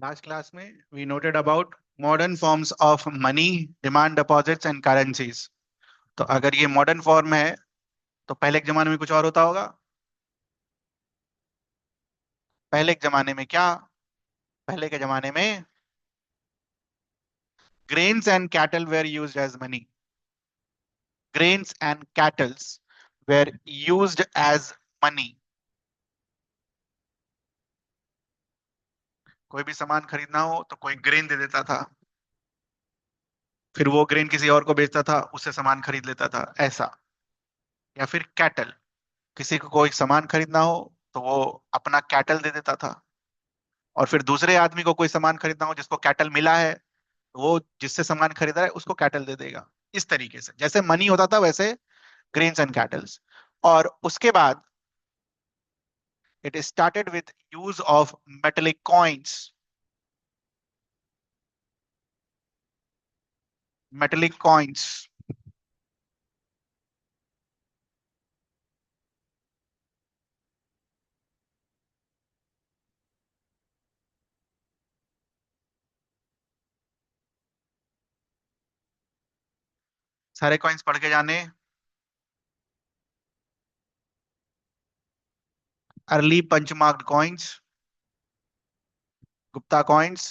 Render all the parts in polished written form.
Last class में we noted about modern forms of money, demand deposits and currencies. तो अगर ये modern form है तो पहले के जमाने में कुछ और होता होगा। पहले के जमाने में क्या? पहले के जमाने में grains and cattle were used as money. Grains and cattle were used as money. कोई भी सामान खरीदना हो तो कोई ग्रेन दे देता था, फिर वो ग्रेन किसी और को बेचता था, उससे सामान खरीद लेता था, ऐसा। या फिर कैटल, किसी को कोई सामान खरीदना हो तो वो अपना कैटल दे देता था, और फिर दूसरे आदमी को कोई सामान खरीदना हो जिसको कैटल मिला है, तो वो जिससे सामान खरीदा है उसको कैटल दे देगा। इस तरीके से जैसे मनी होता था वैसे ग्रेन्स एंड कैटल्स। और उसके बाद it started with use of metallic coins. Metallic coins. सारे कॉइन्स पढ़ के जाने। Early punchmarked coins, Gupta coins,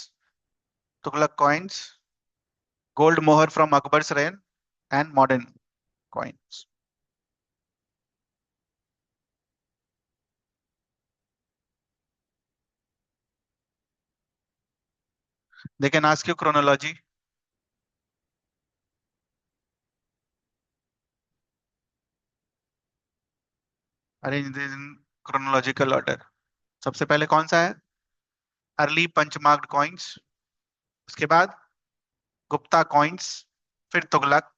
Tughlaq coins, gold mohur from Akbar's reign, and modern coins. They can ask you chronology. Arrange in chronological order. सबसे पहले कौन सा है? अर्ली पंचमार्क्ड कॉइन्स, उसके बाद गुप्ता कॉइन्स, फिर तुगलक,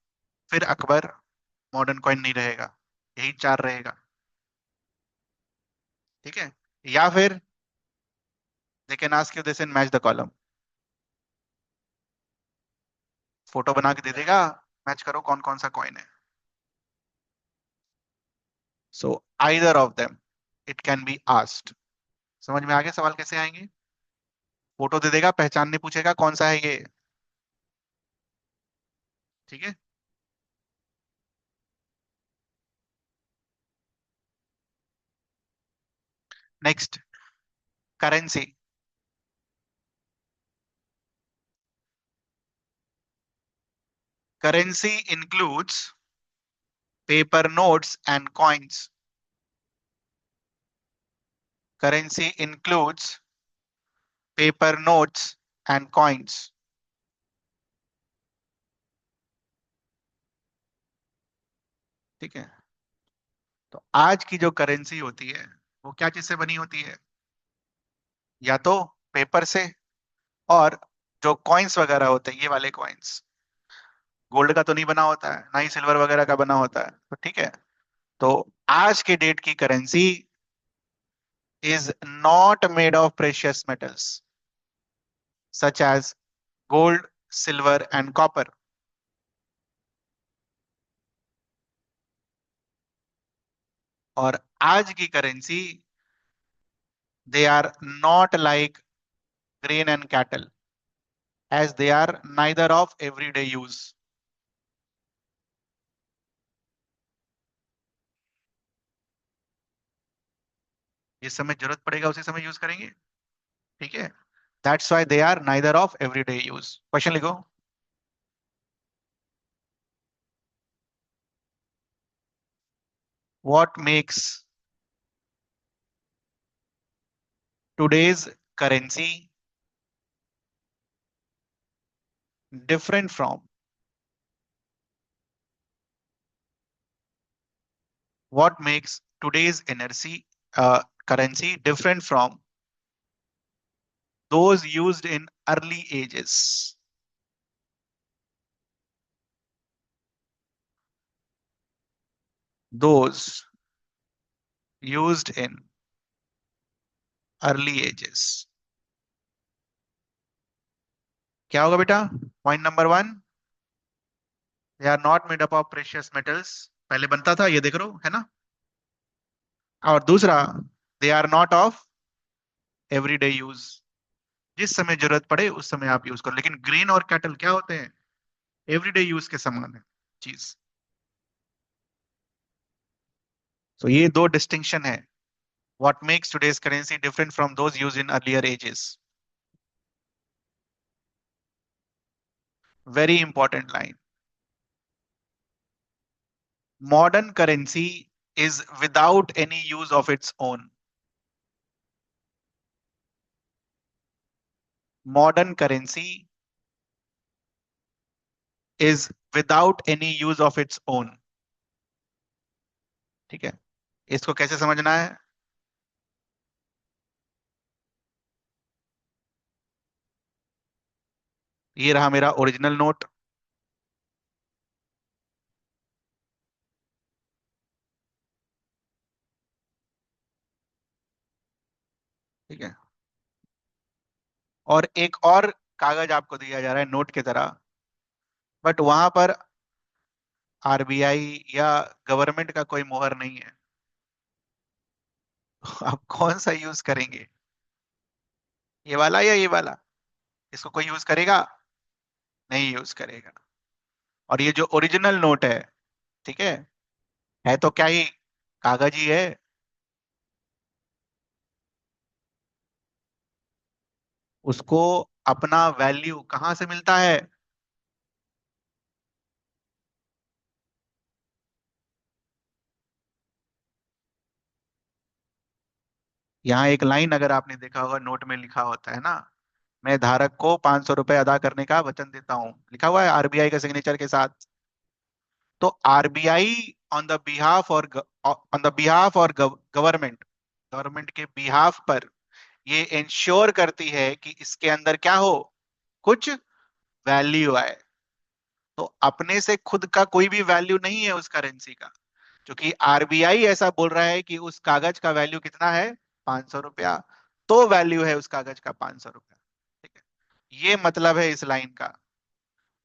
फिर अकबर, मॉडर्न कॉइन नहीं रहेगा। यही चार रहेगा, ठीक है। या फिर दे can ask you this in match the column. Photo बना के दे देगा, मैच करो कौन कौन सा कॉइन है। So either of them it can be asked. समझ में आ गया सवाल कैसे आएंगे? फोटो दे देगा, पहचानने पूछेगा कौन सा है ये, ठीक है। Next, currency. Currency includes paper notes and coins. Currency includes paper notes and coins. ठीक है। तो आज की जो करेंसी होती है वो क्या चीज से बनी होती है? या तो पेपर से, और जो कॉइन्स वगैरह होते हैं, ये वाले कॉइन्स, गोल्ड का तो नहीं बना होता है, ना ही सिल्वर वगैरह का बना होता है, तो ठीक है। तो आज के डेट की currency is not made of precious metals such as gold, silver and copper. और आज की currency, they are not like grain and cattle, as they are neither of everyday use. जिस समय जरूरत पड़ेगा उसी समय यूज करेंगे, ठीक है। That's why they are neither of everyday use. Question लिखो। What makes today's currency different from, what makes today's energy currency different from those used in early ages? Those used in early ages. क्या होगा बेटा? Point number one, they are not made up of precious metals, पहले बनता था, ये देख रो है ना। और दूसरा, they are not of everyday use. जिस समय जरूरत पड़े उस समय आप यूज करो। लेकिन ग्रेन और कैटल क्या होते हैं? एवरीडे यूज के सामान है चीज। तो ये दो डिस्टिंक्शन है। What makes today's currency different from those use in earlier ages. Very important line. Modern currency is without any use of its own. Modern currency is without any use of its own. ठीक है, इसको कैसे समझना है? ये रहा मेरा original note. ठीक है, और एक और कागज आपको दिया जा रहा है नोट की तरह, बट वहां पर आरबीआई या गवर्नमेंट का कोई मोहर नहीं है। आप कौन सा यूज करेंगे? ये वाला या ये वाला? इसको कोई यूज करेगा? नहीं यूज करेगा। और ये जो ओरिजिनल नोट है, ठीक है तो क्या ही कागज ही है। उसको अपना वैल्यू कहाँ से मिलता है? यहाँ एक लाइन अगर आपने देखा होगा नोट में लिखा होता है ना, मैं धारक को 500 रुपए अदा करने का वचन देता हूँ, लिखा हुआ है आरबीआई का सिग्नेचर के साथ। तो आरबीआई ऑन द बिहाफ और ऑन द बिहाफ और गवर्नमेंट, गवर्नमेंट के बिहाफ पर ये इंश्योर करती है कि इसके अंदर क्या हो, कुछ वैल्यू आए। तो अपने से खुद का कोई भी वैल्यू नहीं है उस करेंसी का, क्योंकि आरबीआई ऐसा बोल रहा है कि उस कागज का वैल्यू कितना है, 500 रुपया। तो वैल्यू है उस कागज का 500 रुपया। ठीक है, ये मतलब है इस लाइन का।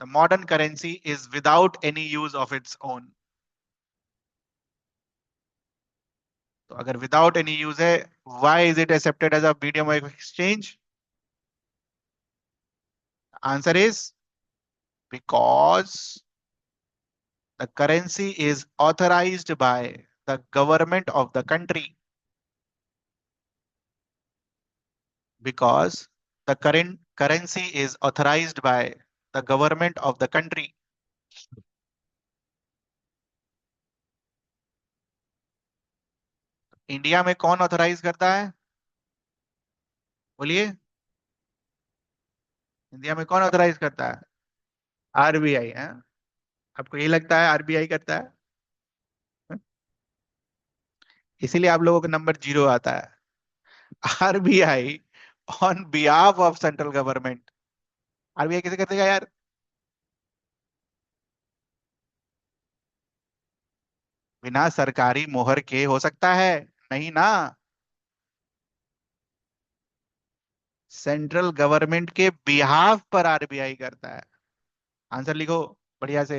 The modern currency is without any use of its own. तो अगर विदाउट एनी यूज है, why is it accepted as a medium of exchange? Answer is because the currency is authorised by the government of the country. Because the current currency is authorized by the government of the country. India में कौन authorise करता है? बोलिए, India में कौन authorise करता है? RBI है। आपको ये लगता है आरबीआई करता है? इसीलिए आप लोगों का नंबर 0 आता है। RBI on behalf of central government. RBI कैसे कर देगा यार? बिना सरकारी मोहर के हो सकता है? नहीं ना। सेंट्रल गवर्नमेंट के बिहाफ पर आरबीआई करता है। आंसर लिखो बढ़िया से।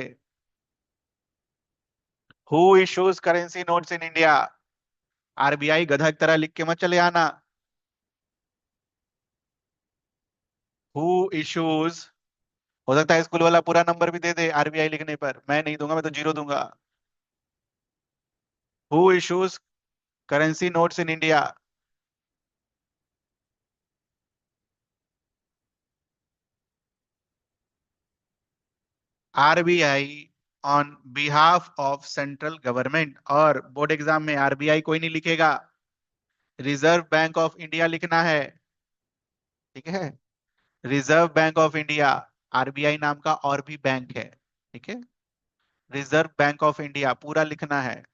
Who issues currency notes in India? RBI गधा की तरह लिख के मत चले आना। हु इशूज, हो सकता है स्कूल वाला पूरा नंबर भी दे दे आरबीआई लिखने पर, मैं नहीं दूंगा, मैं तो 0 दूंगा। Who issues currency notes in India? RBI on behalf of central government. और बोर्ड एग्जाम में आरबीआई कोई नहीं लिखेगा, रिजर्व बैंक ऑफ इंडिया लिखना है। ठीक है, reserve bank of India. RBI नाम का और भी बैंक है। ठीक है, रिजर्व बैंक ऑफ इंडिया पूरा लिखना है।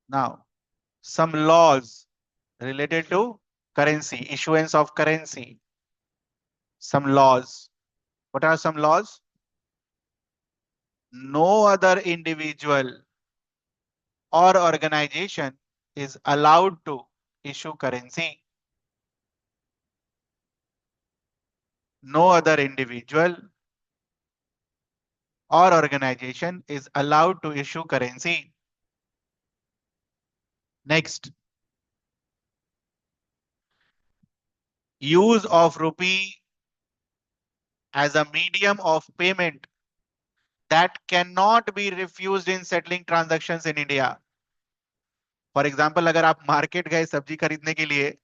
Now some laws related to currency, issuance of currency. Some laws. What are some laws? No other individual or organization is allowed to issue currency. No other individual or organization is allowed to issue currency. Next, use of rupee as a medium of payment that cannot be refused in settling transactions in India. For example, अगर आप market गए सब्जी खरीदने के लिए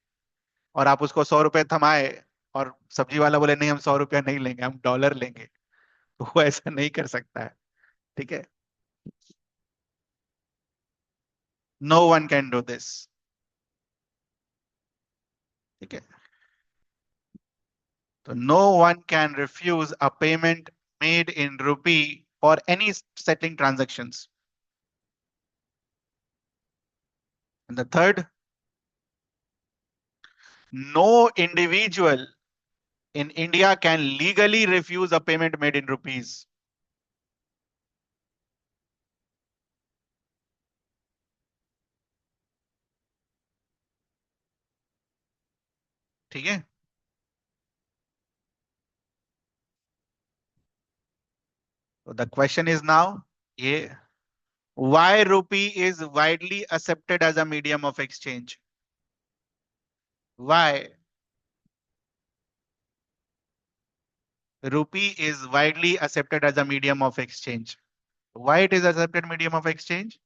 और आप उसको 100 रुपए थमाए और सब्जी वाला बोले नहीं हम 100 रुपया नहीं लेंगे, हम डॉलर लेंगे, तो वो ऐसा नहीं कर सकता है। ठीक है, no one can do this. ठीक है, तो no one can refuse a payment made in rupee for any settling transactions. And the third, no individual in India can legally refuse a payment made in rupees. ठीक है, so the question is now, ये why rupee is widely accepted as a medium of exchange? Why rupee is widely accepted as a medium of exchange? Why it is accepted medium of exchange?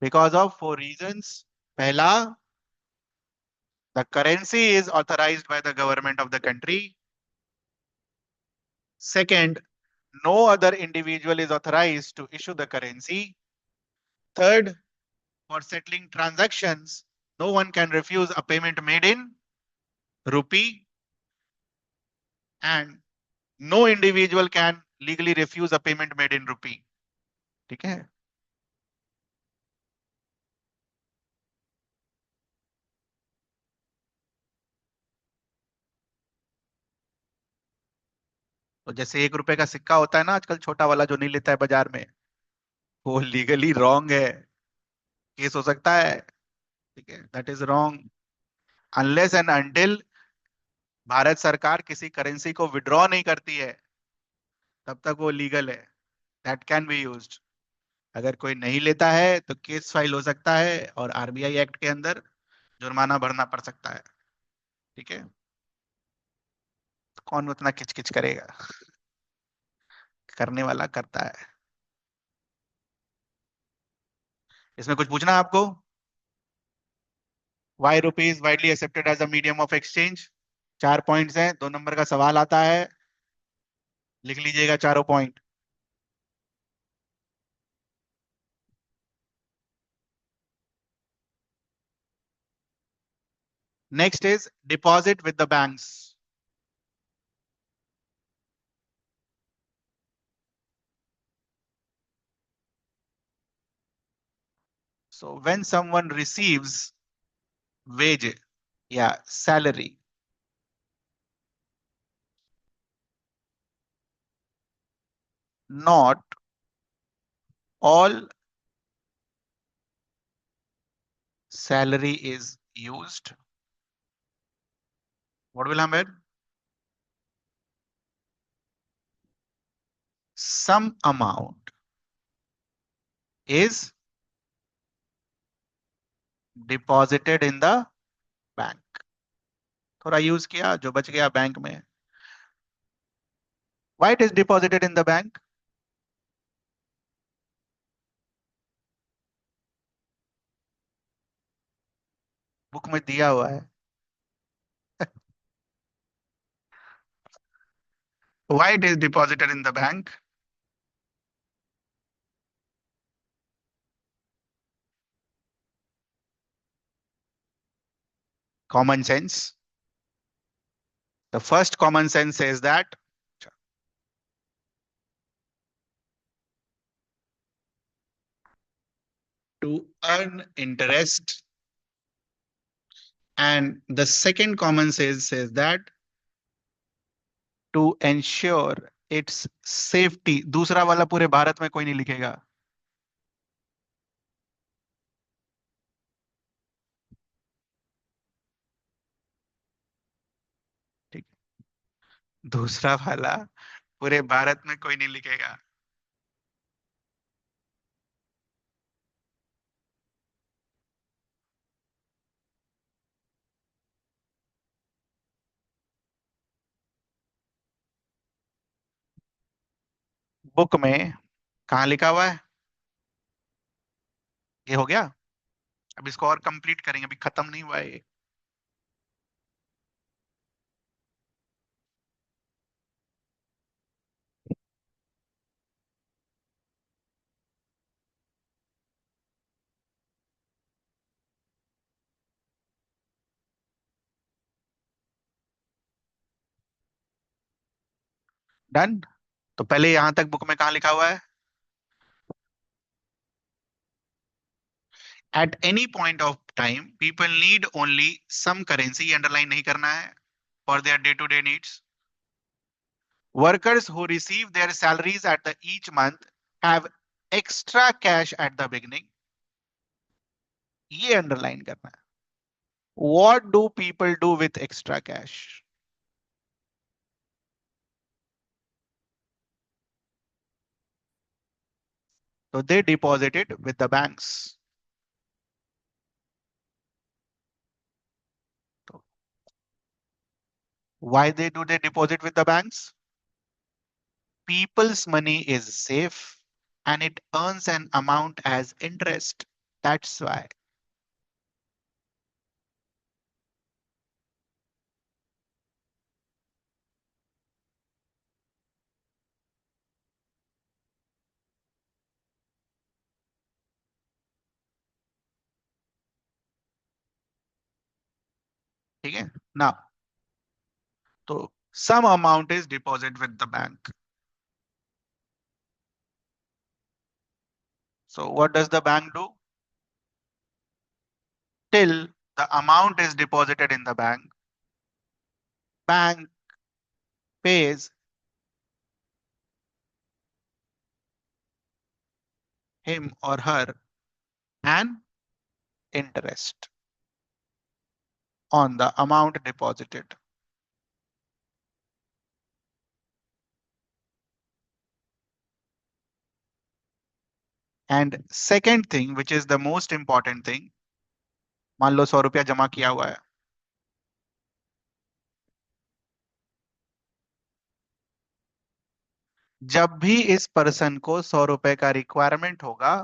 Because of four reasons. पहला, the currency is authorized by the government of the country. Second, no other individual is authorized to issue the currency. Third, for settling transactions, no one can refuse a payment made in rupee, and no individual can legally refuse a payment made in rupee. ठीक है, तो जैसे 1 रुपए का सिक्का होता है ना आजकल, छोटा वाला जो नहीं लेता है बाजार में, वो लीगली रॉन्ग है, केस हो सकता है। ठीक है, that is wrong unless and until Bharat सरकार किसी करेंसी को विड्रॉ नहीं करती है, तब तक वो लीगल है, दैट कैन बी यूज्ड। अगर कोई नहीं लेता है तो केस फाइल हो सकता है और आरबीआई एक्ट के अंदर जुर्माना भरना पड़ सकता है। ठीक है, तो कौन उतना किचकिच करेगा, करने वाला करता है। इसमें कुछ पूछना है आपको? Why rupees widely accepted as a medium of exchange. 4 points हैं, 2 नंबर का सवाल आता है, लिख लीजिएगा चारों point. Next is deposit with the banks. So when someone receives wage या salary, not all salary is used. What will happen? Some amount is deposited in the bank. थोड़ा यूज किया, जो बच गया बैंक में। Why it is deposited in the bank? Book में दिया हुआ है। Why it is deposited in the bank? Common sense. The first common sense says that to earn interest, and the second common sense says that to ensure its safety। दूसरा वाला पूरे भारत में कोई नहीं लिखेगा। ठीक, दूसरा वाला पूरे भारत में कोई नहीं लिखेगा। बुक में कहाँ लिखा हुआ है? ये हो गया। अब इसको और कंप्लीट करेंगे, अभी खत्म नहीं हुआ है ये। डन। तो पहले यहां तक बुक में कहाँ लिखा हुआ है? At any point of time people need only some currency, underline नहीं करना है, for their day to day needs. Workers who receive their salaries at the each month have extra cash at the beginning. ये underline करना है। What do people do with extra cash? So they deposit it with the banks. So why they deposit with the banks? People's money is safe and it earns an amount as interest. That's why. ठीक है ना? तो some amount is deposit with the bank. So what does the bank do? Till the amount is deposited in the bank pays him or her an interest on the amount deposited. And second thing, which is the most important thing, मान लो 100 रुपया जमा किया हुआ है, जब भी इस person को 100 रुपए का रिक्वायरमेंट होगा,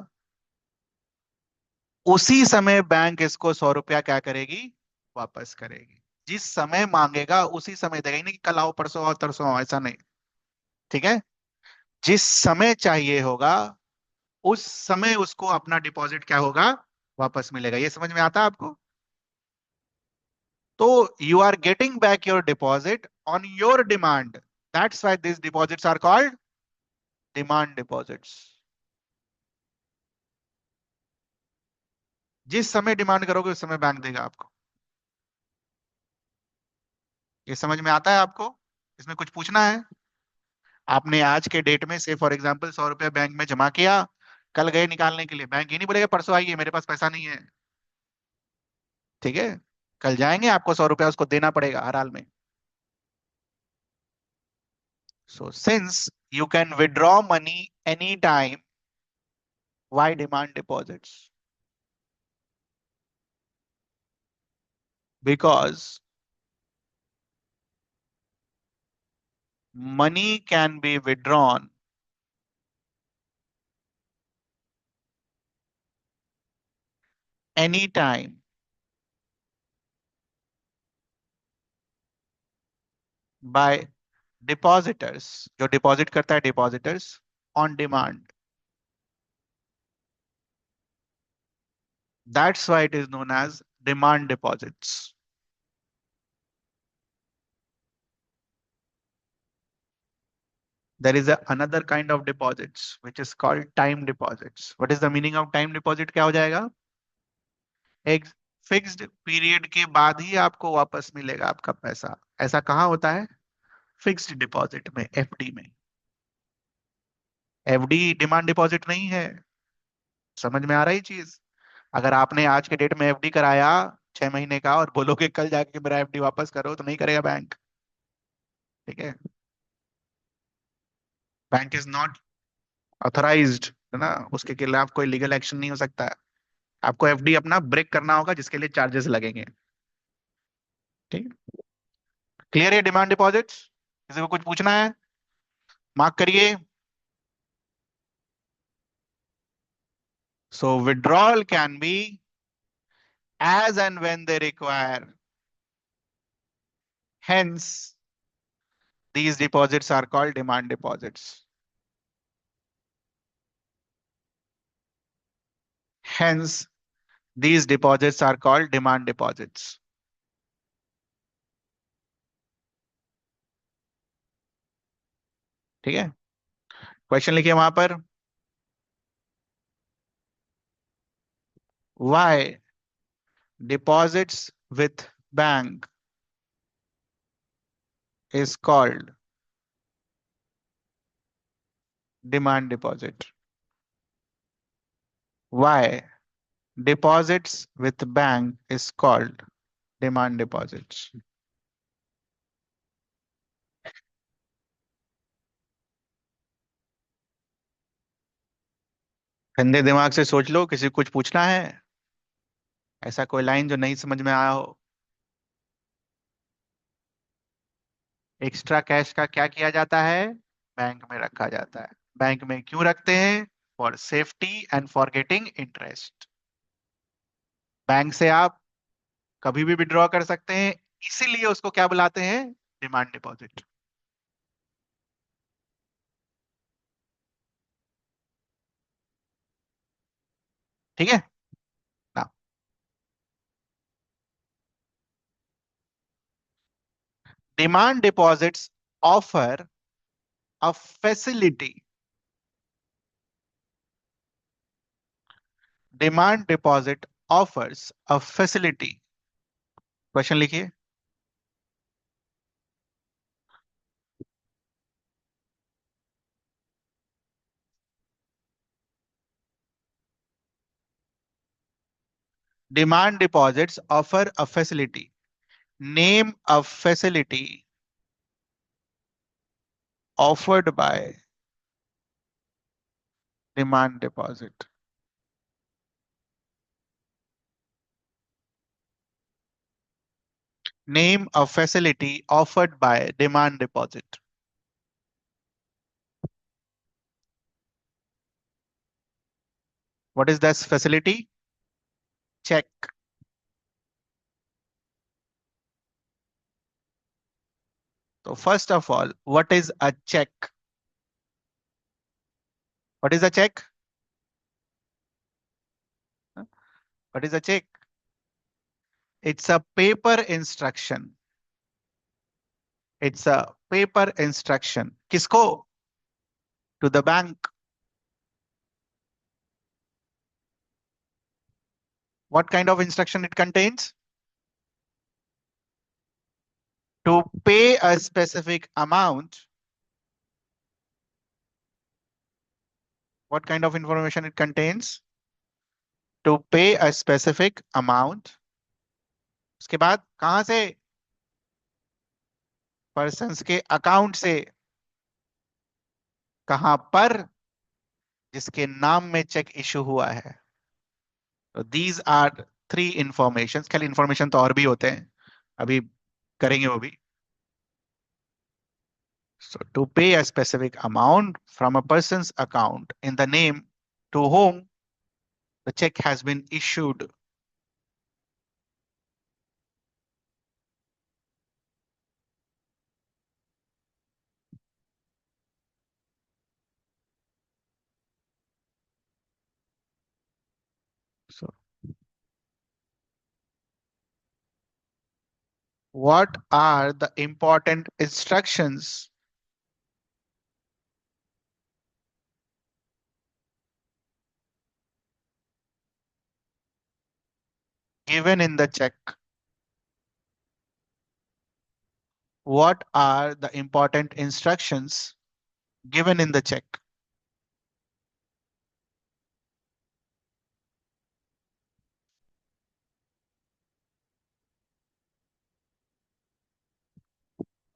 उसी समय बैंक इसको 100 रुपया क्या करेगी? वापस करेगी। जिस समय मांगेगा उसी समय देगा, नहीं कि कल आओ परसों आओ तरसों आओ, ऐसा नहीं। ठीक है? जिस समय चाहिए होगा उस समय उसको अपना डिपॉजिट क्या होगा? वापस मिलेगा। ये समझ में आता है आपको? तो you are getting back your deposit on your demand. That's why this deposits are called demand deposits. जिस समय डिमांड करोगे उस समय बैंक देगा आपको। ये समझ में आता है आपको? इसमें कुछ पूछना है? आपने आज के डेट में से फॉर एग्जांपल 100 रुपया बैंक में जमा किया, कल गए निकालने के लिए, बैंक ये नहीं बोलेगा परसों आइए मेरे पास पैसा नहीं है। ठीक है? कल जाएंगे, आपको 100 रुपया उसको देना पड़ेगा हर हाल में। So since you can withdraw money anytime, why demand deposits? Because money can be withdrawn anytime by depositors, जो डिपॉजिट करता है depositors, on demand. That's why it is known as demand deposits. There is another kind of deposits which is called time deposits. What is the meaning of time deposit? क्या हो जाएगा? एक fixed period के बाद ही आपको वापस मिलेगा आपका पैसा। ऐसा कहाँ होता है? फिक्स्ड डिपॉजिट में, एफडी में। एफडी डिमांड डिपॉजिट नहीं है। समझ में आ रही चीज? अगर आपने आज के डेट में एफडी कराया 6 महीने का और बोलोगे कल जाके मेरा एफडी वापस करो, तो नहीं करेगा बैंक। ठीक है? बैंक इज नॉट ऑथराइज्ड, है ना, उसके खिलाफ कोई लीगल एक्शन नहीं हो सकता है। आपको एफडी अपना ब्रेक करना होगा, जिसके लिए चार्जेस लगेंगे। ठीक है? क्लियर है डिमांड डिपॉजिट्स? किसी को कुछ पूछना है? मार्क करिए। So withdrawal can be as and when they require. Hence, these deposits are called demand deposits. Hence, these deposits are called demand deposits. ठीक है, क्वेश्चन लिखिए वहां पर. Why deposits with bank is called demand deposit? Why deposits with bank is called demand deposits? ठंडे दिमाग से सोच लो, किसी को कुछ पूछना है, ऐसा कोई लाइन जो नहीं समझ में आया हो. एक्स्ट्रा कैश का क्या किया जाता है? बैंक में रखा जाता है. बैंक में क्यों रखते हैं? For safety and for getting interest. Bank से आप कभी भी विड्रॉ कर सकते हैं, इसीलिए उसको क्या बुलाते हैं? Demand deposit. ठीक है ना. Demand deposits offer a facility. Demand deposit offers a facility. Question लिखिए. Demand deposits offer a facility. Name a facility offered by demand deposit. Name a facility offered by demand deposit. What is this facility? Check. So first of all, what is a check? What is a check? What is a check? It's a paper instruction. It's a paper instruction. Kisko? To the bank. What kind of instruction it contains? To pay a specific amount. What kind of information it contains? To pay a specific amount. उसके बाद कहां से? Persons के account से. कहां पर? जिसके नाम में चेक इशू हुआ है. तो दीज आर थ्री इंफॉर्मेशन. खाली इंफॉर्मेशन तो और भी होते हैं, अभी करेंगे वो भी. So to pay a specific amount from a person's account in the name to whom the check has been issued. So what are the important instructions given in the check? What are the important instructions given in the check?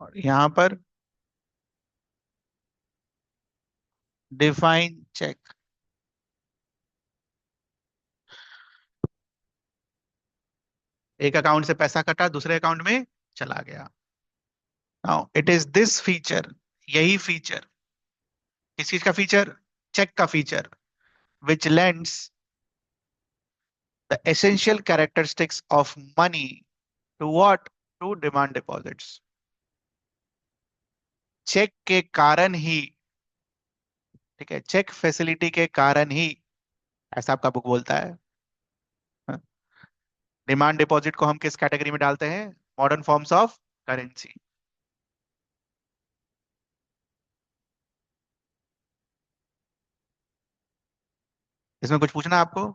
और यहां पर define check. एक account से पैसा कटा, दूसरे account में चला गया. Now it is this feature, यही फीचर. किस चीज का फीचर? चेक का feature. Which lends the essential characteristics of money to what, to demand deposits. Cheque के कारण ही, ठीक है, चेक फैसिलिटी के कारण ही, ऐसा आपका बुक बोलता है। डिमांड डिपॉजिट को हम किस कैटेगरी में डालते हैं? Modern forms of currency. इसमें कुछ पूछना है आपको?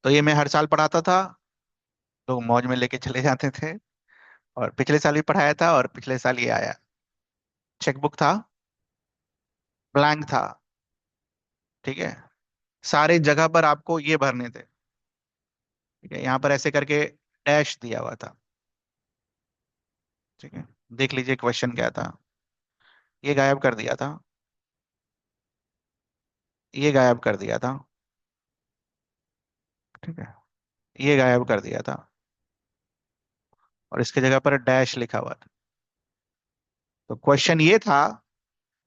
तो ये मैं हर साल पढ़ाता था, लोग मौज में लेके चले जाते थे। और पिछले साल भी पढ़ाया था, और पिछले साल ये आया। चेकबुक था, ब्लैंक था, ठीक है। सारे जगह पर आपको ये भरने थे, ठीक है। यहाँ पर ऐसे करके डैश दिया हुआ था, ठीक है। देख लीजिए क्वेश्चन क्या था। ये गायब कर दिया था, ये गायब कर दिया था, ठीक है। ये गायब कर दिया था, और इसके जगह पर डैश लिखा हुआ था। तो क्वेश्चन ये था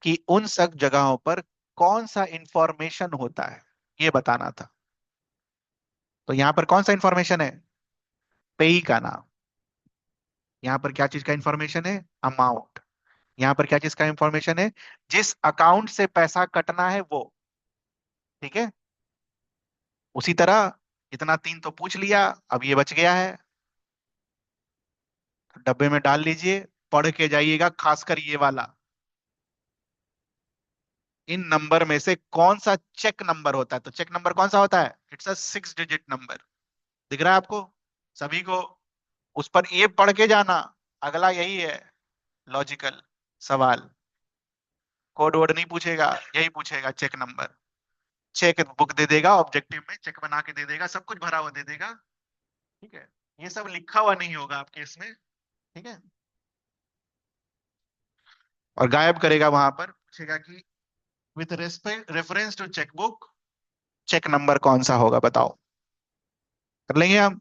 कि उन सब जगहों पर कौन सा इंफॉर्मेशन होता है, ये बताना था। तो यहां पर कौन सा इंफॉर्मेशन है? पेई का नाम। यहां पर क्या चीज का इंफॉर्मेशन है? अमाउंट। यहां पर क्या चीज का इंफॉर्मेशन है? जिस अकाउंट से पैसा कटना है वो, ठीक है। उसी तरह इतना तीन तो पूछ लिया, अब ये बच गया है, तो डब्बे में डाल लीजिए। पढ़ के जाइएगा, खासकर ये वाला। इन नंबर में से कौन सा चेक नंबर होता है? तो चेक नंबर कौन सा होता है? It's a 6 digit number. दिख रहा है आपको सभी को? उस पर ये पढ़ के जाना। अगला यही है लॉजिकल सवाल। कोड वर्ड नहीं पूछेगा, यही पूछेगा चेक नंबर। चेक बुक दे देगा, ऑब्जेक्टिव में चेक बना के दे देगा, सब कुछ भरा हुआ दे देगा, ठीक है। ये सब लिखा हुआ नहीं होगा आपके इसमें, ठीक है। और गायब करेगा, वहां पर पूछेगा कि with respect reference to cheque book, cheque number कौन सा होगा बताओ। कर लेंगे हम।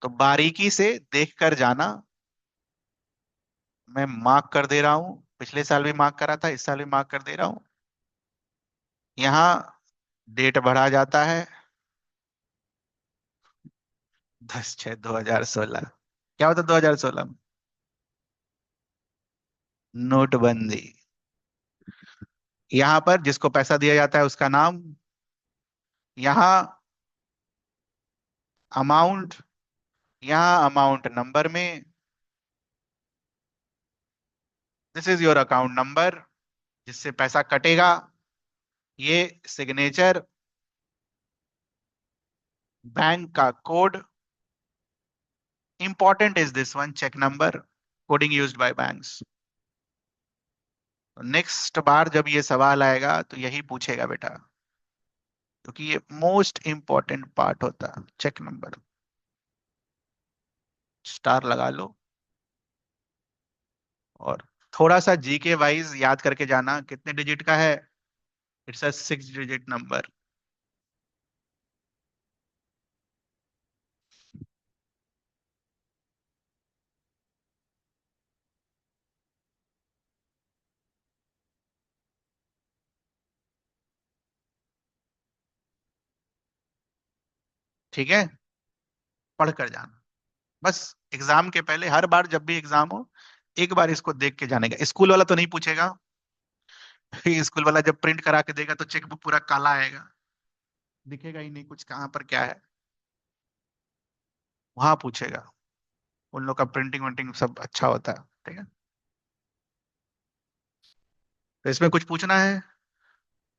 तो बारीकी से देख कर जाना। मैं मार्क कर दे रहा हूं, पिछले साल भी मार्क करा था, इस साल भी मार्क कर दे रहा हूं। यहाँ डेट बढ़ा जाता है, 10/6/2016। क्या होता 2016 में? नोटबंदी। यहाँ पर जिसको पैसा दिया जाता है उसका नाम, यहाँ अमाउंट, यहाँ अमाउंट नंबर में, this is your account number, जिससे पैसा कटेगा। ये सिग्नेचर, बैंक का code, important is this one, cheque number, coding used by banks. Next बार जब ये सवाल आएगा तो यही पूछेगा बेटा, क्योंकि ये मोस्ट इंपॉर्टेंट पार्ट होता है, चेक नंबर। स्टार लगा लो। और थोड़ा सा जीके वाइज याद करके जाना, कितने डिजिट का है? It's a 6 digit number. ठीक है, पढ़ कर जाना। बस एग्जाम के पहले हर बार जब भी एग्जाम हो, एक बार इसको देख के जाने का। स्कूल वाला तो नहीं पूछेगा। स्कूल वाला जब प्रिंट करा के देगा तो चेकबुक पूरा काला आएगा, दिखेगा ही नहीं कुछ कहाँ पर क्या है। वहां पूछेगा। उन लोग का प्रिंटिंग विंटिंग सब अच्छा होता है, ठीक है। तो इसमें कुछ पूछना है?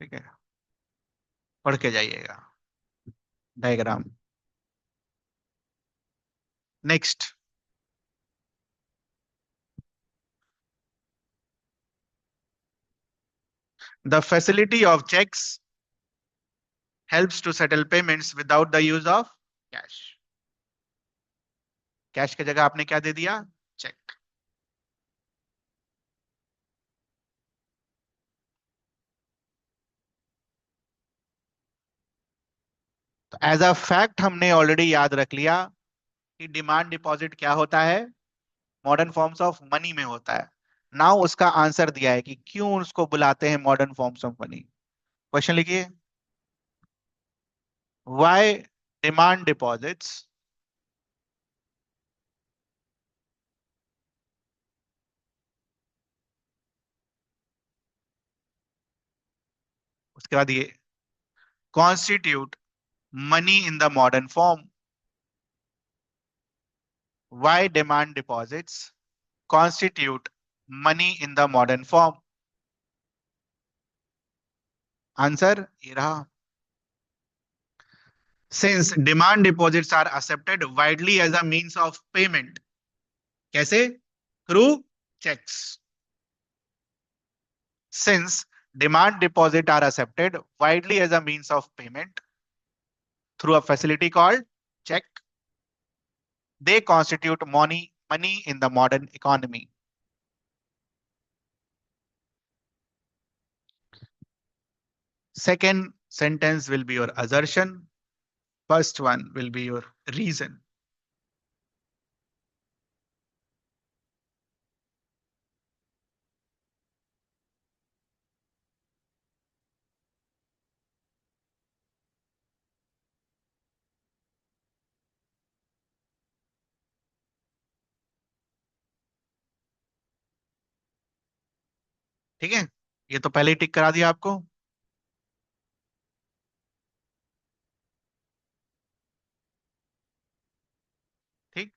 ठीक है, पढ़ के जाइएगा diagram. Next, the facility of cheques helps to settle payments without the use of cash. Cash की जगह आपने क्या दे दिया? चेक। तो एज अ फैक्ट हमने ऑलरेडी याद रख लिया कि डिमांड डिपॉजिट क्या होता है? मॉडर्न फॉर्म्स ऑफ मनी में होता है। नाउ उसका आंसर दिया है कि क्यों उसको बुलाते हैं modern forms of money. Question लिखिए। व्हाई डिमांड डिपॉजिट्स उसके बाद ये constitute money in the modern form. Why demand deposits constitute money in the modern form. Answer ये रहा। Since demand deposits are accepted widely as a means of payment. कैसे? Through cheques. Since demand deposit are accepted widely as a means of payment through a facility called check, they constitute money in the modern economy. Second sentence will be your assertion. First one will be your reason. ठीक है, ये तो पहले ही टिक करा दिया आपको। ठीक,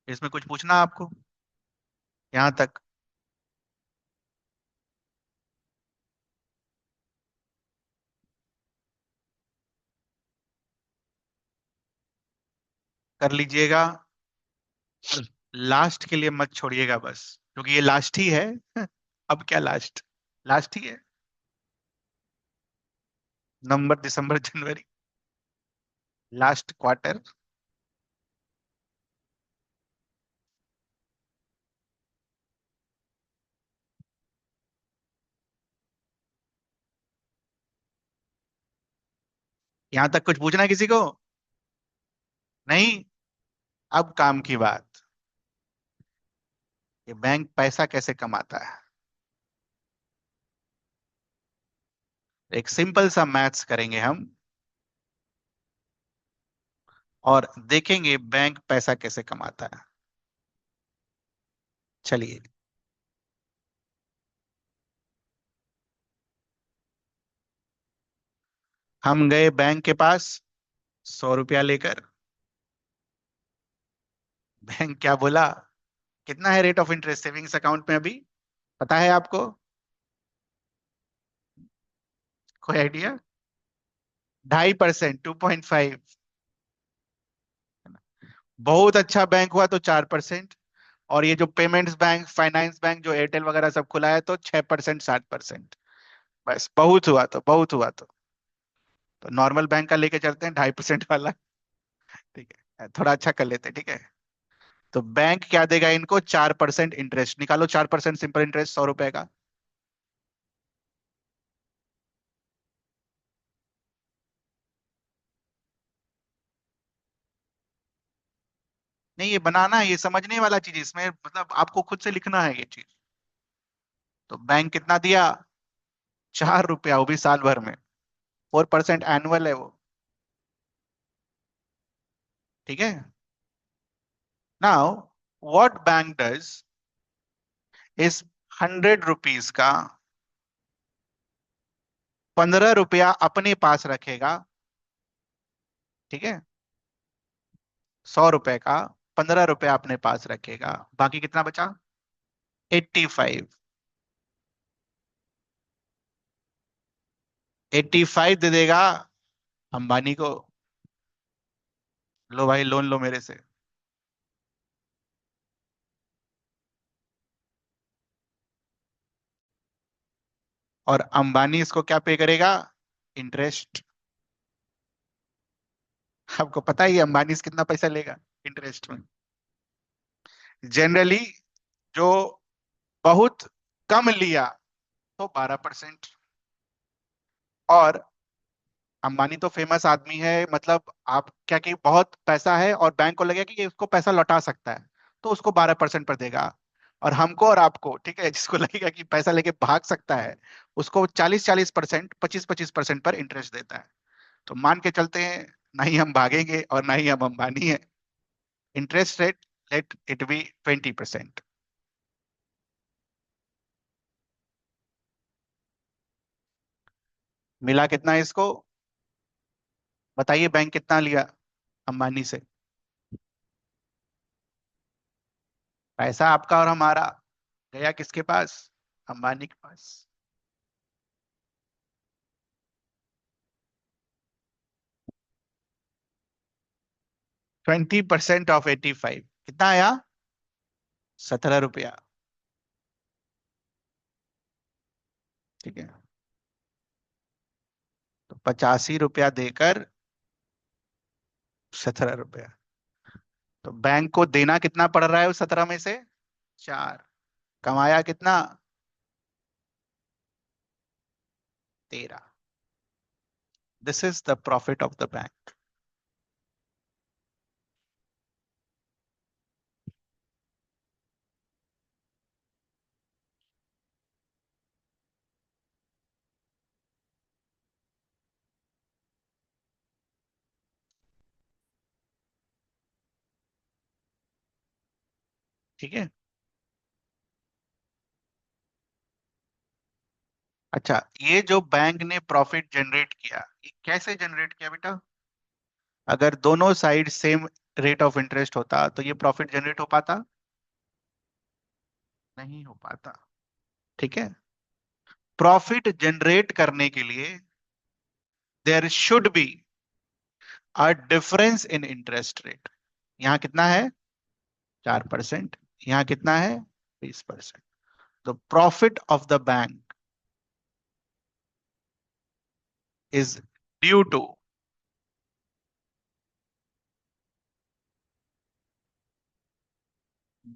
इसमें कुछ पूछना आपको यहां तक? कर लीजिएगा। लास्ट के लिए मत छोड़िएगा बस, क्योंकि ये लास्ट ही है। अब क्या लास्ट? लास्ट ही है। नवंबर दिसंबर जनवरी, लास्ट क्वार्टर। यहां तक कुछ पूछना है किसी को? नहीं। अब काम की बात, ये बैंक पैसा कैसे कमाता है। एक सिंपल सा मैथ्स करेंगे हम और देखेंगे बैंक पैसा कैसे कमाता है। चलिए, हम गए बैंक के पास 100 रुपया लेकर। बैंक क्या बोला? कितना है rate of interest savings account में अभी, पता है आपको? कोई आइडिया? 2.5%, 2.5। बहुत अच्छा बैंक हुआ तो 4%। और ये जो पेमेंट्स बैंक, फाइनेंस बैंक जो एयरटेल वगैरह सब खुला है तो 6%, 7%। बस बहुत हुआ तो, बहुत हुआ तो नॉर्मल बैंक का लेके चलते हैं 2.5% वाला। ठीक है, थोड़ा अच्छा कर लेते हैं, ठीक है। तो बैंक क्या देगा इनको? 4% इंटरेस्ट। निकालो 4% सिंपल इंटरेस्ट 100 रुपए का। नहीं, ये बनाना है, ये समझने वाला चीज इसमें, मतलब आपको खुद से लिखना है ये चीज। तो बैंक कितना दिया? 4 रुपया, वो भी साल भर में। 4% एनुअल है वो। ठीक है। नाउ व्हाट बैंक डज इस 100 रुपीज का 15 रुपया अपने पास रखेगा। ठीक है, 100 रुपए का 15 रुपया अपने पास रखेगा, बाकी कितना बचा? 85। 85 दे देगा अंबानी को। लो भाई, लोन लो मेरे से। और अंबानी इसको क्या पे करेगा? इंटरेस्ट। आपको पता ही है अंबानी से कितना पैसा लेगा इंटरेस्ट में। जनरली जो बहुत कम लिया तो 12%। और अंबानी तो फेमस आदमी है, मतलब आप क्या कि बहुत पैसा है और बैंक को लगेगा कि ये उसको पैसा लौटा सकता है, तो उसको 12% पर देगा। और हमको और आपको, ठीक है, जिसको लगेगा कि पैसा लेके भाग सकता है, उसको 40-40%, 25-25% पर इंटरेस्ट देता है। तो मान के चलते हैं, ना ही हम भागेंगे और ना ही हम अंबानी है। Interest rate, let it be 20%। मिला कितना है इसको? बताइए, बैंक कितना लिया अंबानी से? पैसा आपका और हमारा गया किसके पास? अंबानी के पास। 20% ऑफ 85 कितना आया? 17 रुपया। ठीक है, तो 85 रुपया देकर 17 रुपया। तो बैंक को देना कितना पड़ रहा है उस 17 में से? 4। कमाया कितना? 13। This is the profit of the bank. ठीक है। अच्छा, ये जो बैंक ने प्रॉफिट जनरेट किया, ये कैसे जनरेट किया बेटा? अगर दोनों side same rate of interest होता तो ये प्रॉफिट जनरेट हो पाता? नहीं हो पाता। ठीक है। प्रॉफिट जनरेट करने के लिए there should be a difference in interest rate. यहाँ कितना है? 4%। यहाँ कितना है? 20%। The profit of the bank is due to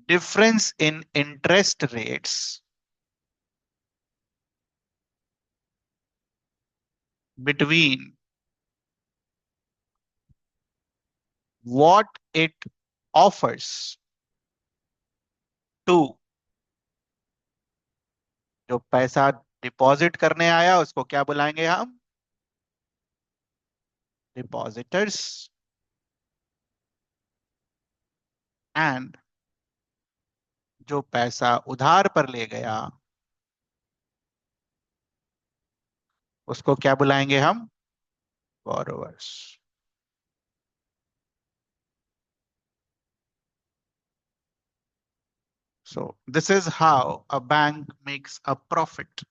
difference in interest rates between what it offers to, जो पैसा डिपॉजिट करने आया उसको क्या बुलाएंगे हम? डिपॉजिटर्स। एंड जो पैसा उधार पर ले गया उसको क्या बुलाएंगे हम? Borrowers. So this is how a bank makes a profit.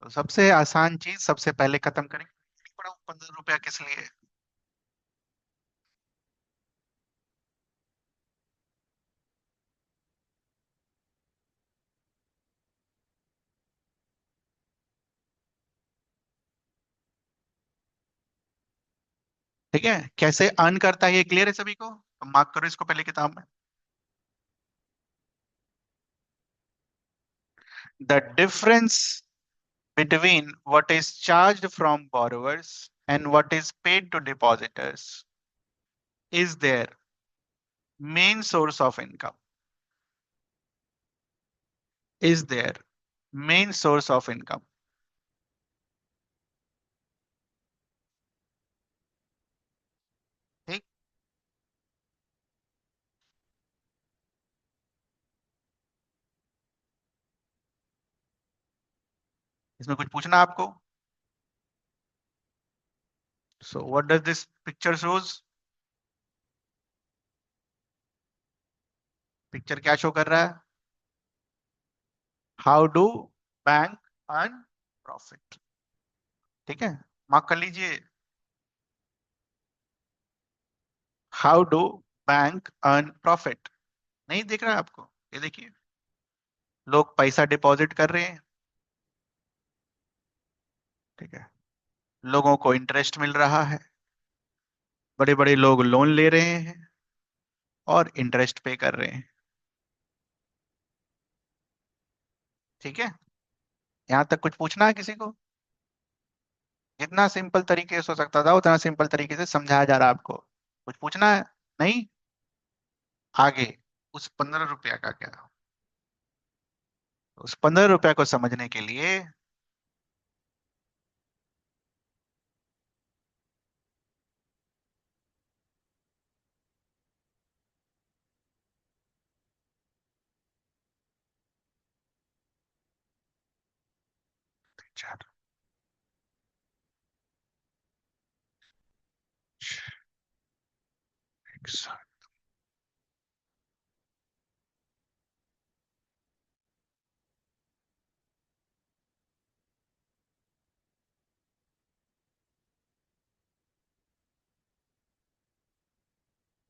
तो सबसे आसान चीज सबसे पहले खत्म करेंगे। पड़ा 15 रुपया किस लिए? ठीक है, कैसे अर्न करता है ये क्लियर है सभी को? तो मार्क करो इसको पहले किताब में। The difference between what is charged from borrowers and what is paid to depositors is their main source of income. Is their main source of income. ठीक। इसमें कुछ पूछना आपको? So what does this picture shows? Picture क्या show कर रहा है? How do bank earn profit? ठीक है, मार्क कर लीजिए। How do bank earn profit? नहीं दिख रहा है आपको? ये देखिए, लोग पैसा डिपॉजिट कर रहे हैं। ठीक है, लोगों को इंटरेस्ट मिल रहा है। बड़े बड़े लोग लोन ले रहे हैं और इंटरेस्ट पे कर रहे हैं। ठीक है, यहां तक कुछ पूछना है किसी को? जितना सिंपल तरीके से हो सकता था उतना सिंपल तरीके से समझाया जा रहा है आपको। कुछ पूछना है? नहीं? आगे। उस 15 रुपया का क्या? उस 15 रुपया को समझने के लिए चार, एक,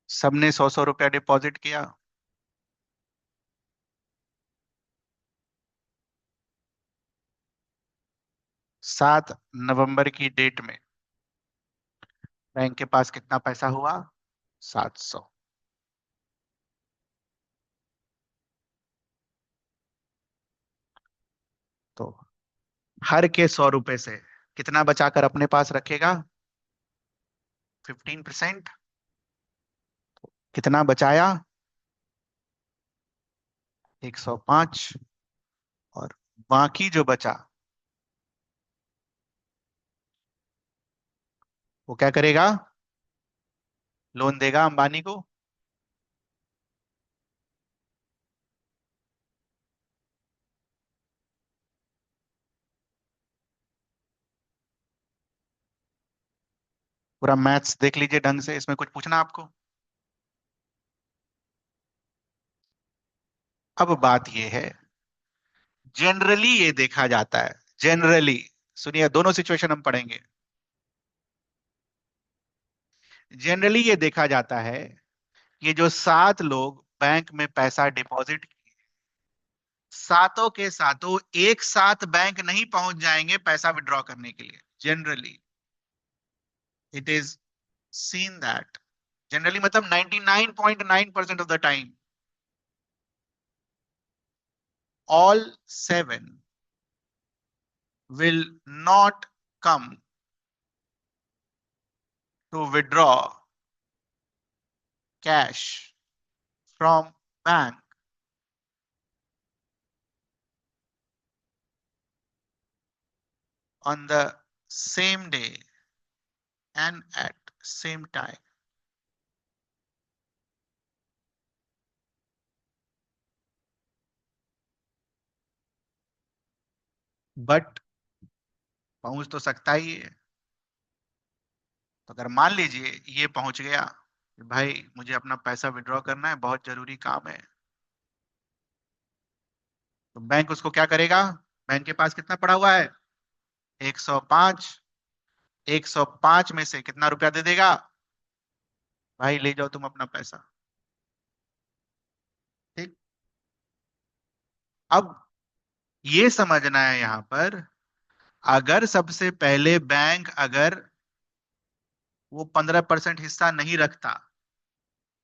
सबने 100-100 रुपया डिपॉजिट किया। 7 नवंबर की डेट में बैंक के पास कितना पैसा हुआ? 700। तो हर के 100 रुपए से कितना बचाकर अपने पास रखेगा? 15%। कितना बचाया? 105। और बाकी जो बचा वो क्या करेगा? लोन देगा अंबानी को। पूरा मैथ्स देख लीजिए ढंग से, इसमें कुछ पूछना आपको? अब बात ये है, जनरली ये देखा जाता है, जनरली, सुनिए दोनों सिचुएशन हम पढ़ेंगे। जनरली ये देखा जाता है, ये जो 7 लोग बैंक में पैसा डिपॉजिट, सातों के सातों एक साथ बैंक नहीं पहुंच जाएंगे पैसा विड्रॉ करने के लिए। Generally it is seen that, generally मतलब 99.9% of the time, all 7 will not come to withdraw cash from bank on the same day and at same time. But पहुंच तो सकता ही है। तो अगर मान लीजिए ये पहुंच गया कि भाई मुझे अपना पैसा विड्रॉ करना है, बहुत जरूरी काम है, तो बैंक उसको क्या करेगा? बैंक के पास कितना पड़ा हुआ है? 105। 105 में से कितना रुपया दे देगा? भाई ले जाओ तुम अपना पैसा। ठीक। अब ये समझना है यहां पर, अगर सबसे पहले बैंक अगर वो 15% हिस्सा नहीं रखता,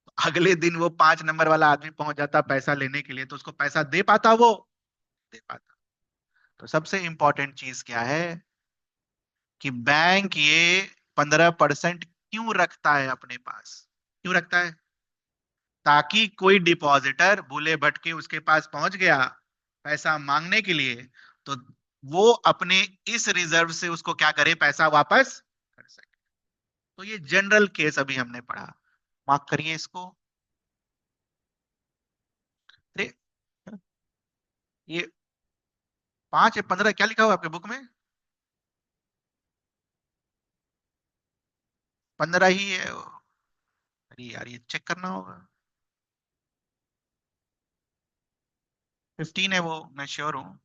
तो अगले दिन वो 5 नंबर वाला आदमी पहुंच जाता पैसा लेने के लिए, तो उसको पैसा दे पाता वो? दे पाता। तो सबसे इंपॉर्टेंट चीज क्या है कि बैंक ये 15% क्यों रखता है अपने पास? क्यों रखता है? ताकि कोई डिपॉजिटर भूले भटके उसके पास पहुंच गया पैसा मांगने के लिए, तो वो अपने इस रिजर्व से उसको क्या करे? पैसा वापस कर सके। तो ये जनरल केस अभी हमने पढ़ा, मार्क करिए इसको। अरे, ये 5 या 15 क्या लिखा हुआ आपके बुक में? 15 ही है। अरे यार ये चेक करना होगा। 15 है वो, मैं श्योर हूँ।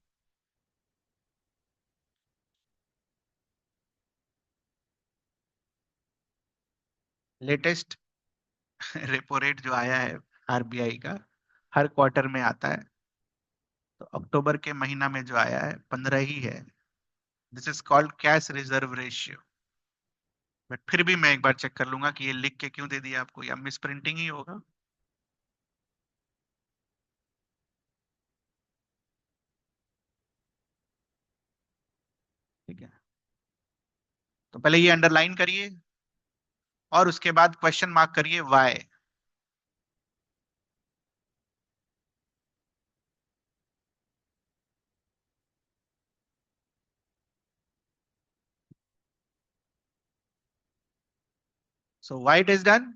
लेटेस्ट रेपो रेट जो आया है आरबीआई का, हर क्वार्टर में आता है, तो अक्टूबर के महीना में जो आया है 15 ही है। This is called cash reserve ratio. But फिर भी मैं एक बार चेक कर लूंगा कि ये लिख के क्यों दे दिया आपको, या मिस प्रिंटिंग ही होगा। ठीक है, तो पहले ये अंडरलाइन करिए। और उसके बाद क्वेश्चन मार्क करिए why. So why it is done.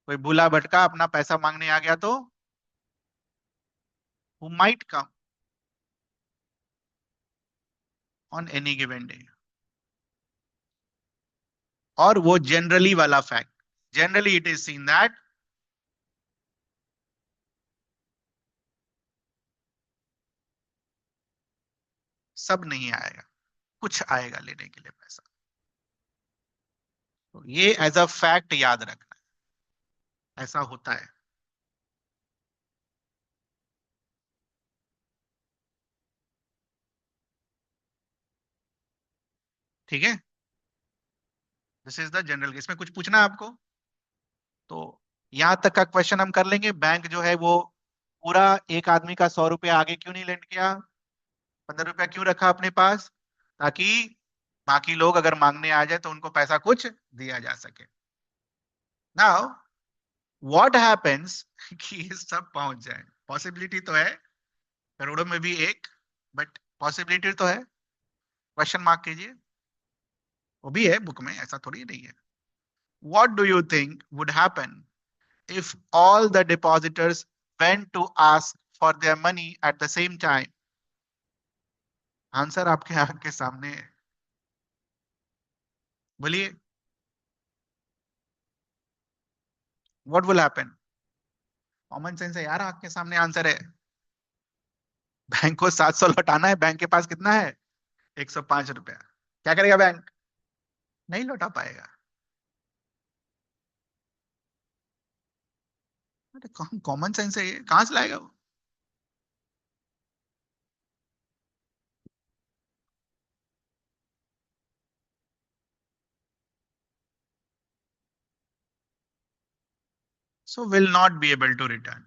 कोई भूला भटका अपना पैसा मांगने आ गया तो who might come on any given day. और वो जनरली वाला fact, generally it is seen that सब नहीं आएगा, कुछ आएगा लेने के लिए पैसा। तो ये एज अ फैक्ट याद रखना, ऐसा होता है। ठीक है, दिस इज द जनरल। इसमें कुछ पूछना है आपको तो यहां तक का क्वेश्चन हम कर लेंगे। बैंक जो है वो पूरा एक आदमी का 100 रुपया आगे क्यों नहीं लेंड किया, 15 रुपया क्यों रखा अपने पास, ताकि बाकी लोग अगर मांगने आ जाए तो उनको पैसा कुछ दिया जा सके। नाउ व्हाट हैपेंस कि ये सब पहुंच जाए, पॉसिबिलिटी तो है, करोड़ों में भी एक, बट पॉसिबिलिटी तो है। क्वेश्चन मार्क कीजिए, वो भी है बुक में, ऐसा थोड़ी नहीं है। What do you think would happen if all the depositors went to ask for their money at the same time? Answer आपके आंख के सामने है, बोलिए। What will happen? Common sense है यार, आंख के सामने आंसर है। बैंक को 700 लौटाना है, बैंक के पास कितना है, 105 रुपया। क्या करेगा बैंक? नहीं लौटा पाएगा। अरे कॉमन सेंस है ये, कहां से लाएगा वो? So will not be able to return,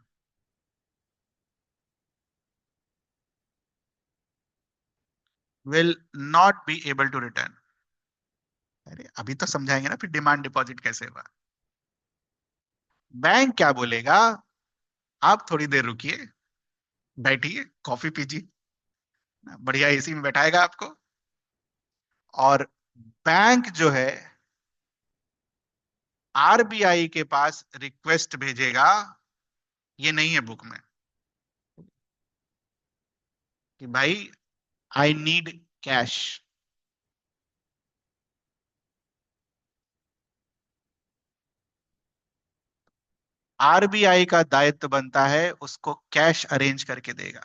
will not be able to return. अरे अभी तो समझाएंगे ना फिर डिमांड डिपॉजिट कैसे हुआ। बैंक क्या बोलेगा, आप थोड़ी देर रुकिए, बैठिए, कॉफी पीजिए, बढ़िया एसी में बैठाएगा आपको, और बैंक जो है आरबीआई के पास रिक्वेस्ट भेजेगा, ये नहीं है बुक में, कि भाई आई नीड कैश। आरबीआई का दायित्व बनता है उसको कैश अरेंज करके देगा,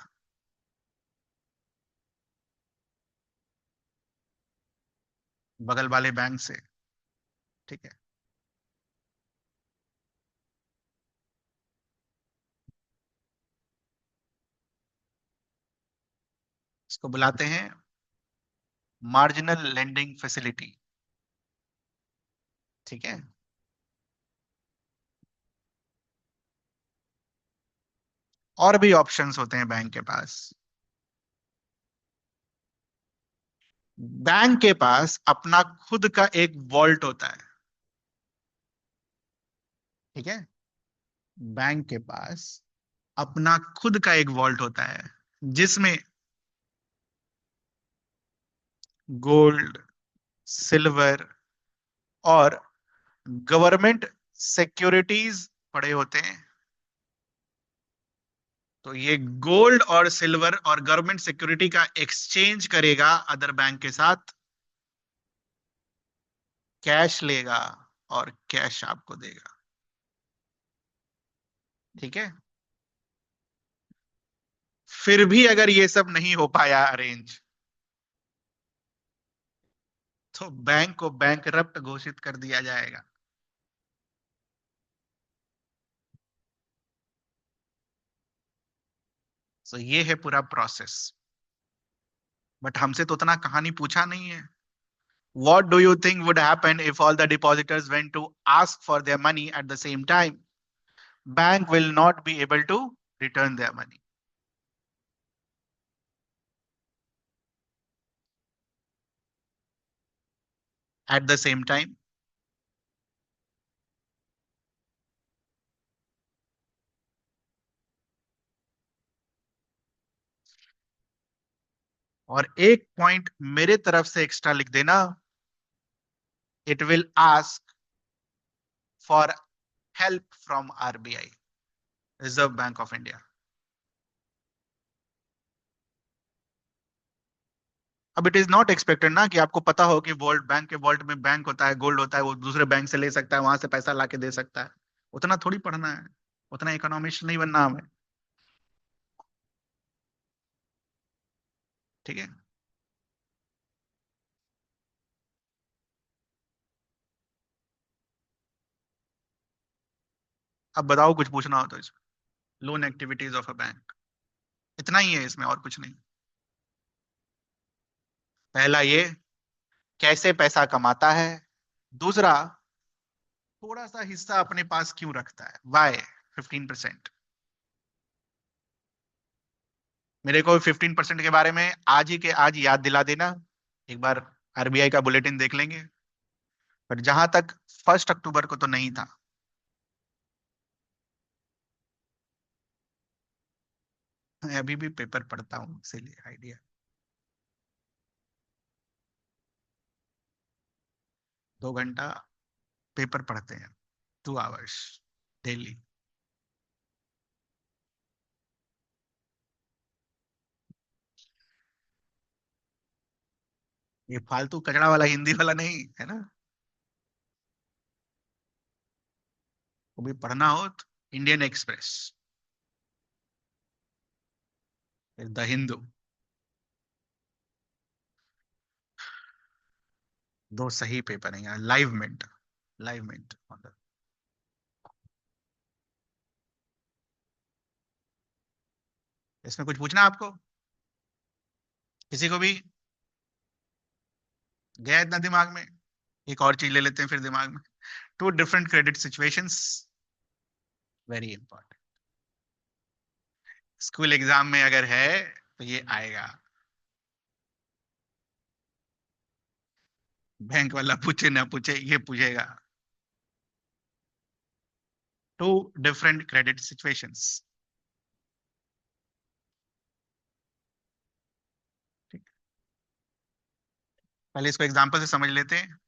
बगल वाले बैंक से। ठीक है, इसको बुलाते हैं मार्जिनल लेंडिंग फैसिलिटी। ठीक है, और भी ऑप्शंस होते हैं बैंक के पास। बैंक के पास अपना खुद का एक वॉल्ट होता है। ठीक है, बैंक के पास अपना खुद का एक वॉल्ट होता है, जिसमें गोल्ड, सिल्वर और गवर्नमेंट सिक्योरिटीज पड़े होते हैं। तो ये गोल्ड और सिल्वर और गवर्नमेंट सिक्योरिटी का एक्सचेंज करेगा अदर बैंक के साथ, कैश लेगा और कैश आपको देगा। ठीक है, फिर भी अगर ये सब नहीं हो पाया अरेंज, तो बैंक को बैंकरप्ट घोषित कर दिया जाएगा। तो ये है पूरा प्रोसेस, बट हमसे तो उतना कहानी पूछा नहीं है। What do you think would happen if all the depositors went to ask for their money at the same time? Bank will not be able to return their money at the same time. और एक point मेरे तरफ से extra लिख देना, it will ask for help from RBI, reserve bank of India. अब it is not expected ना कि आपको पता हो कि वर्ल्ड बैंक के वॉल्ट में बैंक होता है, गोल्ड होता है, वो दूसरे बैंक से ले सकता है, वहां से पैसा लाके दे सकता है। उतना थोड़ी पढ़ना है, उतना इकोनॉमिस्ट नहीं बनना हमें। ठीक है। अब बताओ कुछ पूछना हो तो इसमें। Loan activities of a bank, इतना ही है इसमें, और कुछ नहीं। पहला ये, कैसे पैसा कमाता है। दूसरा, थोड़ा सा हिस्सा अपने पास क्यों रखता है, वाई 15%। मेरे को 15% के बारे में आज ही के आज याद दिला देना, एक बार आरबीआई का बुलेटिन देख लेंगे। पर जहां तक 1 अक्टूबर को तो नहीं था। मैं अभी भी पेपर पढ़ता हूँ, इसीलिए आइडिया। 2 घंटा पेपर पढ़ते हैं, 2 आवर्स डेली। ये फालतू कचड़ा वाला हिंदी वाला नहीं है ना। वो भी पढ़ना हो तो इंडियन एक्सप्रेस, फिर द हिंदू, दो सही पेपर हैं यार। Live Mint, Live Mint. इसमें कुछ पूछना है आपको, किसी को भी? गया इतना दिमाग में? एक और चीज ले लेते हैं फिर दिमाग में। Two different credit situations, very important. School exam में अगर है तो ये आएगा। बैंक वाला पूछे ना पूछे, ये पूछेगा। Two different credit situations. ठीक। पहले इसको एग्जांपल से समझ लेते हैं।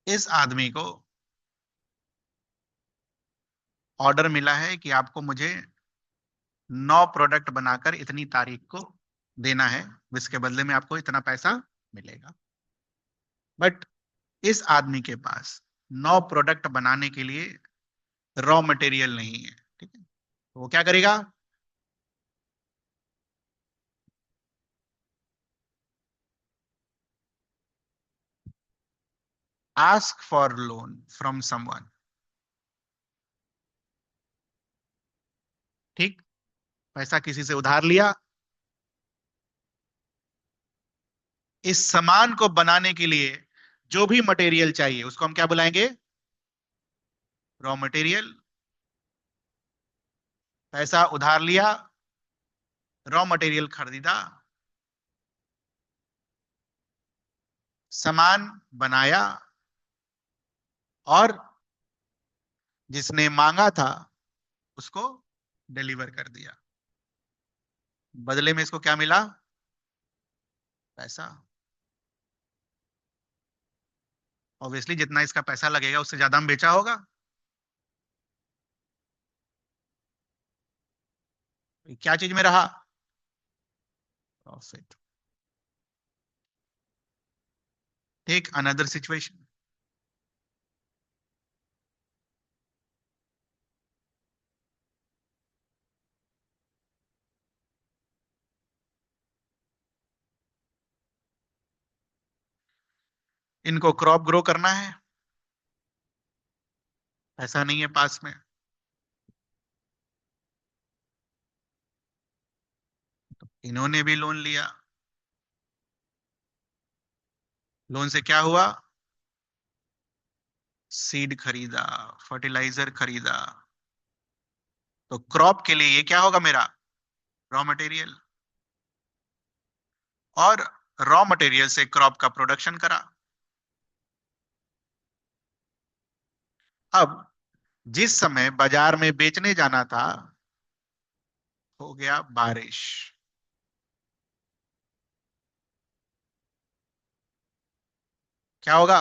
इस आदमी को ऑर्डर मिला है कि आपको मुझे 9 प्रोडक्ट बनाकर इतनी तारीख को देना है, जिसके बदले में आपको इतना पैसा मिलेगा। बट इस आदमी के पास 9 प्रोडक्ट बनाने के लिए रॉ मटेरियल नहीं है। ठीक है, तो वो क्या करेगा? Ask for loan from someone. ठीक, पैसा किसी से उधार लिया, इस सामान को बनाने के लिए जो भी मटेरियल चाहिए उसको हम क्या बुलाएंगे? Raw material. पैसा उधार लिया, रॉ मटेरियल खरीदा, सामान बनाया, और जिसने मांगा था उसको डिलीवर कर दिया। बदले में इसको क्या मिला? पैसा। ऑब्वियसली जितना इसका पैसा लगेगा उससे ज्यादा हम बेचा होगा। क्या चीज में रहा? प्रॉफिट। Take another situation. इनको क्रॉप ग्रो करना है, पैसा नहीं है पास में। इन्होंने भी लोन लिया। लोन से क्या हुआ? सीड खरीदा, फर्टिलाइजर खरीदा, तो क्रॉप के लिए ये क्या होगा मेरा? Raw material. और रॉ मटेरियल से क्रॉप का प्रोडक्शन करा। अब जिस समय बाजार में बेचने जाना था, हो गया बारिश। क्या होगा?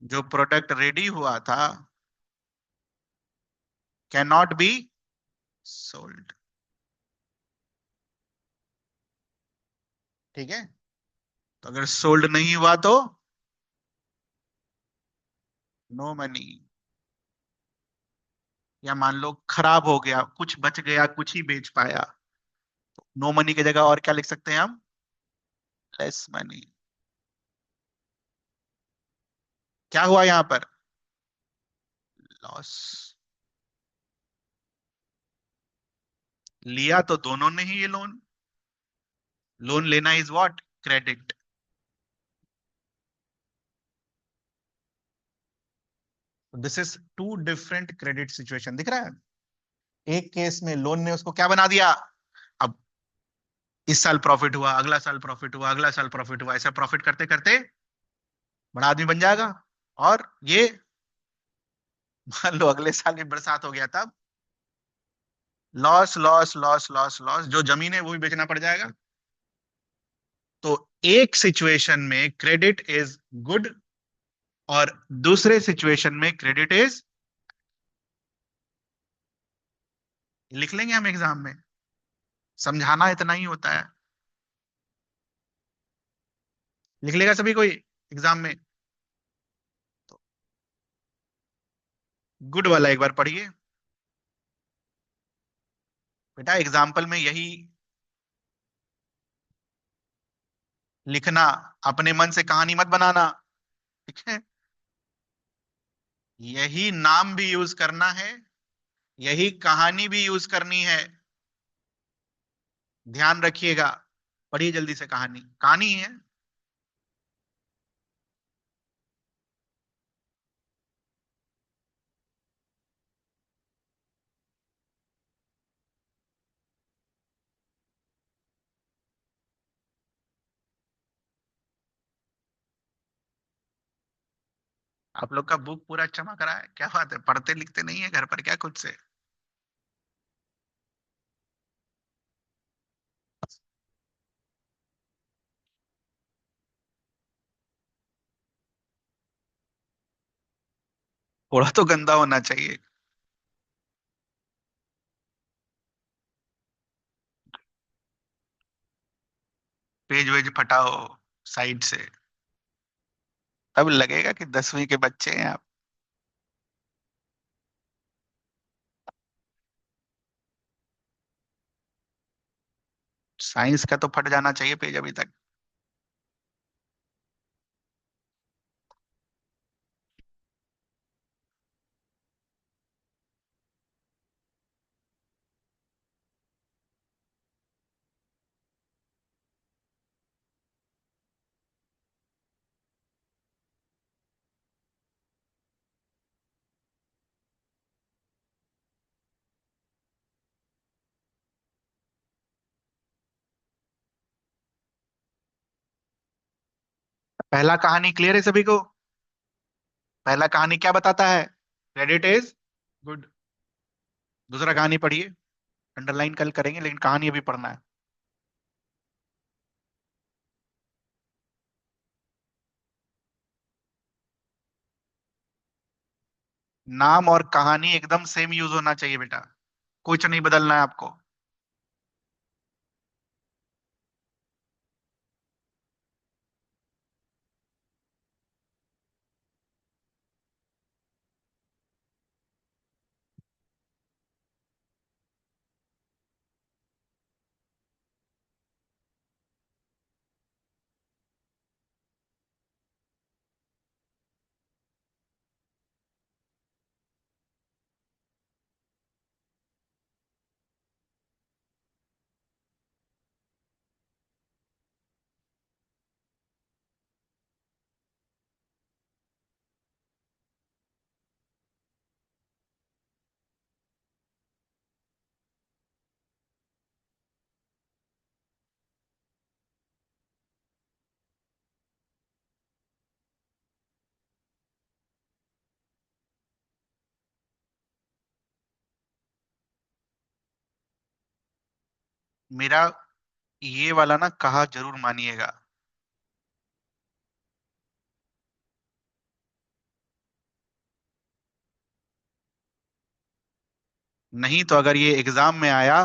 जो प्रोडक्ट रेडी हुआ था कैन नॉट बी सोल्ड। ठीक है। तो अगर सोल्ड नहीं हुआ तो नो मनी। या मान लो खराब हो गया, कुछ बच गया, कुछ ही बेच पाया, नो मनी की जगह और क्या लिख सकते हैं हम? Less money. क्या हुआ यहां पर? लॉस। लिया तो दोनों ने ही ये लोन। लोन लेना is what? Credit. This is two different credit situation, दिख रहा है? एक केस में लोन ने उसको क्या बना दिया? अब इस साल प्रॉफिट हुआ, अगला साल प्रॉफिट हुआ, अगला साल प्रॉफिट हुआ, ऐसा प्रॉफिट करते करते बड़ा आदमी बन जाएगा। और ये मान लो अगले साल भी बरसात हो गया, तब loss loss loss loss loss, जो जमीन है वो भी बेचना पड़ जाएगा। तो एक सिचुएशन में क्रेडिट इज गुड, और दूसरे सिचुएशन में क्रेडिट इज, लिख लेंगे हम एग्जाम में। समझाना इतना ही होता है। लिख लेगा सभी कोई एग्जाम में? तो गुड वाला एक बार पढ़िए बेटा, एग्जाम्पल में यही लिखना। अपने मन से कहानी मत बनाना। ठीक है। यही नाम भी यूज करना है, यही कहानी भी यूज करनी है। ध्यान रखिएगा। पढ़िए जल्दी से, कहानी कहानी है। आप लोग का बुक पूरा चमक रहा है, क्या बात है? पढ़ते लिखते नहीं है घर पर क्या खुद से? थोड़ा तो गंदा होना चाहिए। पेज वेज फटाओ साइड से, तब लगेगा कि 10वीं के बच्चे हैं आप। साइंस का तो फट जाना चाहिए पेज अभी तक। पहला कहानी क्लियर है सभी को? पहला कहानी क्या बताता है? Credit is good. दूसरा कहानी पढ़िए। अंडरलाइन कल करेंगे, लेकिन कहानी अभी पढ़ना है। नाम और कहानी एकदम सेम यूज होना चाहिए बेटा, कुछ नहीं बदलना है आपको। मेरा ये वाला ना कहा जरूर मानिएगा। नहीं तो अगर ये एग्जाम में आया,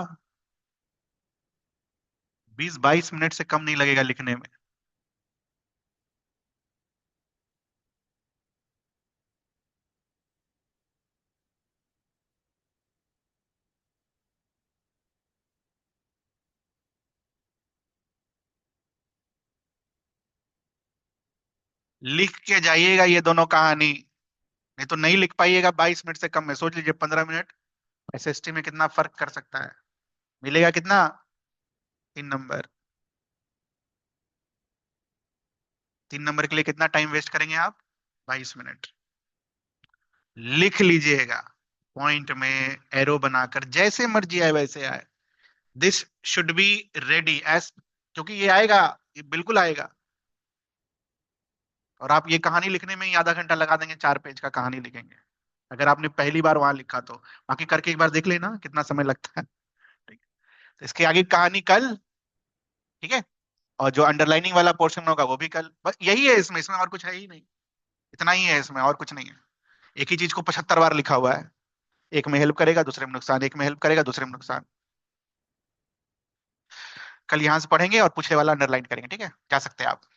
20-22 मिनट से कम नहीं लगेगा लिखने में। लिख के जाइएगा ये दोनों कहानी, नहीं तो नहीं लिख पाइएगा 22 मिनट से कम में। सोच लीजिए 15 मिनट एसएसटी में कितना फर्क कर सकता है। मिलेगा कितना? 3 नंबर। 3 नंबर के लिए कितना टाइम वेस्ट करेंगे आप? 22 मिनट। लिख लीजिएगा, पॉइंट में एरो बनाकर, जैसे मर्जी आए वैसे आए। This should be ready as, क्योंकि ये आएगा, ये बिल्कुल आएगा। और आप ये कहानी लिखने में ही आधा घंटा लगा देंगे, 4 पेज का कहानी लिखेंगे, अगर आपने पहली बार वहां लिखा तो। बाकी करके एक बार देख लेना कितना समय लगता है। ठीक है? तो इसके आगे कहानी कल। ठीक है। और जो अंडरलाइनिंग वाला पोर्शन होगा वो भी कल। बस यही है इसमें, इसमें और कुछ है ही नहीं। इतना ही है इसमें, और कुछ नहीं है। एक ही चीज को 75 बार लिखा हुआ है। एक में हेल्प करेगा, दूसरे में नुकसान, एक में हेल्प करेगा, दूसरे में नुकसान। कल यहां से पढ़ेंगे और पूछने वाला अंडरलाइन करेंगे। ठीक है, जा सकते हैं आप।